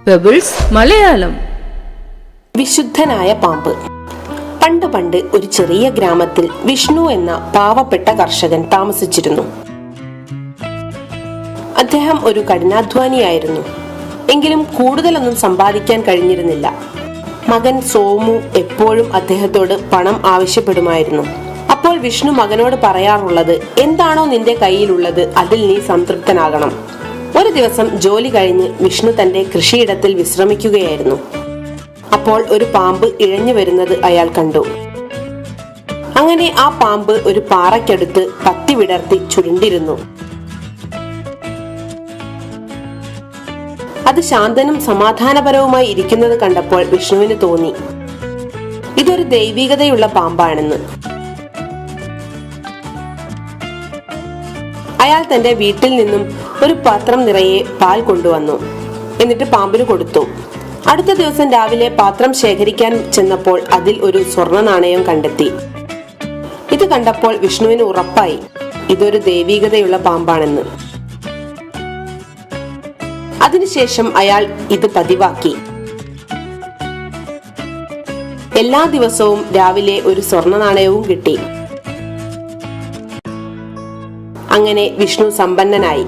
Pebbles Malayalam. വിശുദ്ധനായ പാമ്പ്. പണ്ട് പണ്ട് ഒരു ചെറിയ ഗ്രാമത്തിൽ വിഷ്ണു എന്ന പാവപ്പെട്ട കർഷകൻ താമസിച്ചിരുന്നു. അദ്ദേഹം ഒരു കഠിനാധ്വാനിയായിരുന്നു. എങ്കിലും കൂടുതലൊന്നും സമ്പാദിക്കാൻ കഴിഞ്ഞിരുന്നില്ല. മകൻ സോമു എപ്പോഴും അദ്ദേഹത്തോട് പണം ആവശ്യപ്പെടുമായിരുന്നു. അപ്പോൾ വിഷ്ണു മകനോട് പറയാറുള്ളത്, എന്താണോ നിന്റെ കയ്യിലുള്ളത് അതിൽ നീ സംതൃപ്തനാകണം. ഒരു ദിവസം ജോലി കഴിഞ്ഞ് വിഷ്ണു തന്റെ കൃഷിയിടത്തിൽ വിശ്രമിക്കുകയായിരുന്നു. അപ്പോൾ ഒരു പാമ്പ് ഇഴഞ്ഞു വരുന്നത് അയാൾ കണ്ടു. അങ്ങനെ ആ പാമ്പ് ഒരു പാറയ്ക്കടുത്ത് പത്തി വിടർത്തി ചുരുണ്ടിരുന്നു. അത് ശാന്തനും സമാധാനപരവുമായി ഇരിക്കുന്നത് കണ്ടപ്പോൾ വിഷ്ണുവിന് തോന്നി, ഇതൊരു ദൈവികതയുള്ള പാമ്പാണെന്ന്. അയാൾ തന്റെ വീട്ടിൽ നിന്നും ഒരു പാത്രം നിറയെ പാൽ കൊണ്ടുവന്നു. എന്നിട്ട് പാമ്പിന് കൊടുത്തു. അടുത്ത ദിവസം രാവിലെ പാത്രം ശേഖരിക്കാൻ ചെന്നപ്പോൾ അതിൽ ഒരു സ്വർണ്ണ നാണയം കണ്ടെത്തി. ഇത് കണ്ടപ്പോൾ വിഷ്ണുവിന് ഉറപ്പായി ഇതൊരു ദൈവികതയുള്ള പാമ്പാണെന്ന്. അതിനുശേഷം അയാൾ ഇത് പതിവാക്കി. എല്ലാ ദിവസവും രാവിലെ ഒരു സ്വർണ്ണ നാണയവും കിട്ടി. അങ്ങനെ വിഷ്ണു സമ്പന്നനായി.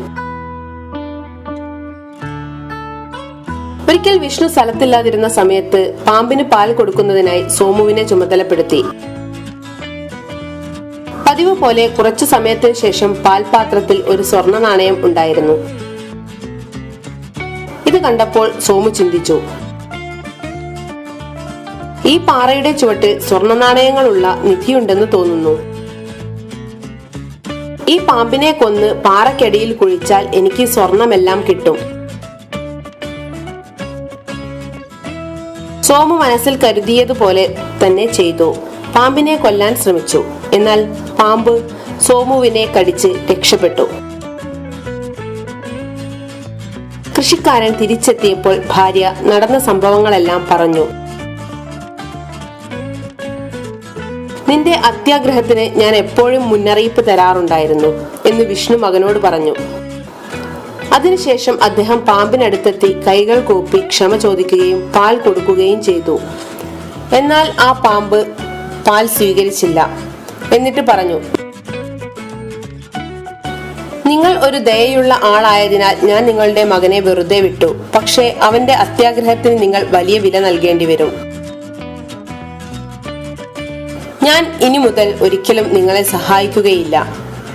ഒരിക്കൽ വിഷ്ണു സ്ഥലത്തില്ലാതിരുന്ന സമയത്ത് പാമ്പിന് പാൽ കൊടുക്കുന്നതിനായി സോമുവിനെ ചുമതലപ്പെടുത്തി. പതിവ് പോലെ കുറച്ചു സമയത്തിന് ശേഷം പാൽപാത്രത്തിൽ ഒരു സ്വർണ്ണ നാണയം ഉണ്ടായിരുന്നു. ഇത് കണ്ടപ്പോൾ സോമു ചിന്തിച്ചു, ഈ പാറയുടെ ചുവട്ടിൽ സ്വർണ്ണ നാണയങ്ങളുള്ള നിധിയുണ്ടെന്ന് തോന്നുന്നു. ഈ പാമ്പിനെ കൊന്ന് പാറക്കടിയിൽ കുഴിച്ചാൽ എനിക്ക് സ്വർണമെല്ലാം കിട്ടും. സോമു മനസ്സിൽ കരുതിയതുപോലെ തന്നെ ചെയ്തു. പാമ്പിനെ കൊല്ലാൻ ശ്രമിച്ചു. എന്നാൽ പാമ്പ് സോമുവിനെ കടിച്ച് രക്ഷപ്പെട്ടു. കൃഷിക്കാരൻ തിരിച്ചെത്തിയപ്പോൾ ഭാര്യ നടന്ന സംഭവങ്ങളെല്ലാം പറഞ്ഞു. നിന്റെ അത്യാഗ്രഹത്തിന് ഞാൻ എപ്പോഴും മുന്നറിയിപ്പ് തരാറുണ്ടായിരുന്നു എന്ന് വിഷ്ണു മകനോട് പറഞ്ഞു. അതിനുശേഷം അദ്ദേഹം പാമ്പിനടുത്തെത്തി കൈകൾ കൂപ്പി ക്ഷമ ചോദിക്കുകയും പാൽ കൊടുക്കുകയും ചെയ്തു. എന്നാൽ ആ പാമ്പ് പാൽ സ്വീകരിച്ചില്ല. എന്നിട്ട് പറഞ്ഞു, നിങ്ങൾ ഒരു ദയയുള്ള ആളായതിനാൽ ഞാൻ നിങ്ങളുടെ മകനെ വെറുതെ വിട്ടു. പക്ഷേ അവന്റെ അത്യാഗ്രഹത്തിന് നിങ്ങൾ വലിയ വില നൽകേണ്ടി വരും. ഞാൻ ഇനി മുതൽ ഒരിക്കലും നിങ്ങളെ സഹായിക്കുകയില്ല.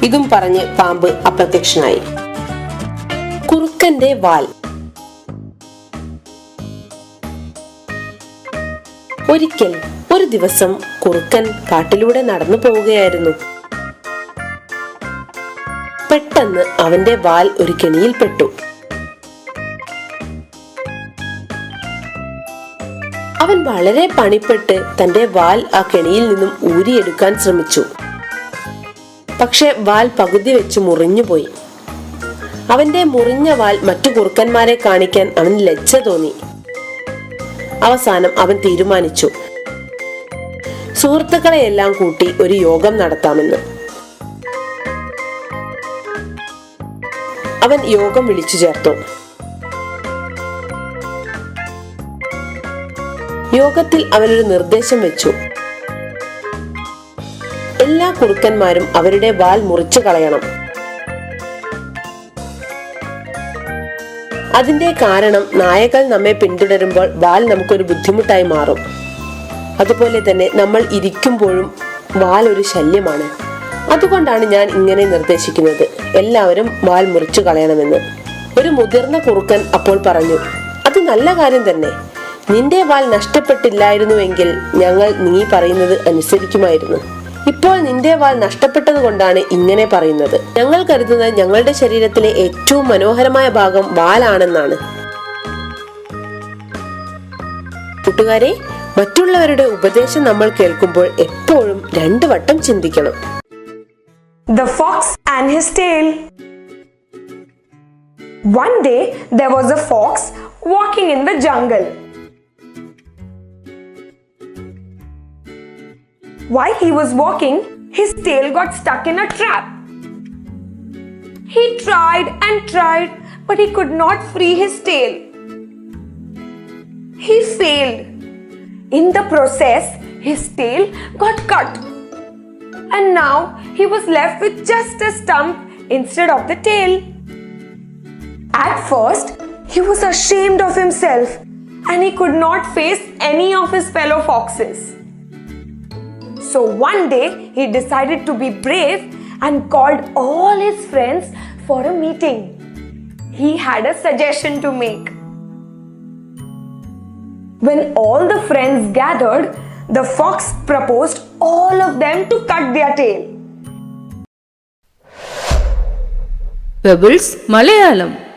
ഇതും പറഞ്ഞ് പാമ്പ് അപ്രത്യക്ഷനായി. കുറുക്കന്റെ വാൽ. ഒരിക്കൽ ഒരു ദിവസം കുറുക്കൻ കാട്ടിലൂടെ നടന്നു പോവുകയായിരുന്നു. പെട്ടെന്ന് അവന്റെ വാൽ ഒരു കെണിയിൽപ്പെട്ടു. അവൻ വളരെ പണിപ്പെട്ട് തന്റെ വാൽ ആ കെണിയിൽ നിന്നും ഊരിയെടുക്കാൻ ശ്രമിച്ചു. പക്ഷെ വാൽ പകുതി വെച്ച് മുറിഞ്ഞുപോയി. അവന്റെ മുറിഞ്ഞ വാൽ മറ്റു കുറുക്കന്മാരെ കാണിക്കാൻ അവന് ലജ്ജ തോന്നി. അവസാനം അവൻ തീരുമാനിച്ചു, സുഹൃത്തുക്കളെയെല്ലാം കൂട്ടി ഒരു യോഗം നടത്താമെന്ന്. അവൻ യോഗം വിളിച്ചു ചേർത്തു. യോഗത്തിൽ അവനൊരു നിർദ്ദേശം വെച്ചു. എല്ലാ കുറുക്കന്മാരും അവരുടെ വാൽ മുറിച്ചു കളയണം. അതിന്റെ കാരണം നായകൾ നമ്മെ പിന്തുടരുമ്പോൾ വാൽ നമുക്കൊരു ബുദ്ധിമുട്ടായി മാറും. അതുപോലെ തന്നെ നമ്മൾ ഇരിക്കുമ്പോഴും വാൽ ഒരു ശല്യമാണ്. അതുകൊണ്ടാണ് ഞാൻ ഇങ്ങനെ നിർദ്ദേശിക്കുന്നത്, എല്ലാവരും വാൽ മുറിച്ചു കളയണമെന്ന്. ഒരു മുതിർന്ന കുറുക്കൻ അപ്പോൾ പറഞ്ഞു, അത് നല്ല കാര്യം തന്നെ. നിന്റെ വാൽ നഷ്ടപ്പെട്ടില്ലായിരുന്നുവെങ്കിൽ ഞങ്ങൾ നീ പറയുന്നത് അനുസരിക്കുമായിരുന്നു. ഇപ്പോൾ നിന്റെ വാൽ നഷ്ടപ്പെട്ടത് കൊണ്ടാണ് ഇങ്ങനെ പറയുന്നത്. ഞങ്ങൾ കരുതുന്നത് ഞങ്ങളുടെ ശരീരത്തിലെ ഏറ്റവും മനോഹരമായ ഭാഗം വാലാണെന്നാണ്. കൂട്ടുകാരെ, മറ്റുള്ളവരുടെ ഉപദേശം നമ്മൾ കേൾക്കുമ്പോൾ എപ്പോഴും 2 വട്ടം ചിന്തിക്കണം. The Fox and His Tail. One day there was a fox walking in the jungle. While he was walking, his tail got stuck in a trap. He tried and tried, but he could not free his tail. he failed. In the process, his tail got cut. And now he was left with just a stump instead of the tail. At first, he was ashamed of himself and he could not face any of his fellow foxes. So one day, he decided to be brave and called all his friends for a meeting. He had a suggestion to make. When all the friends gathered, the fox proposed all of them to cut their tail. Pebbles Malayalam.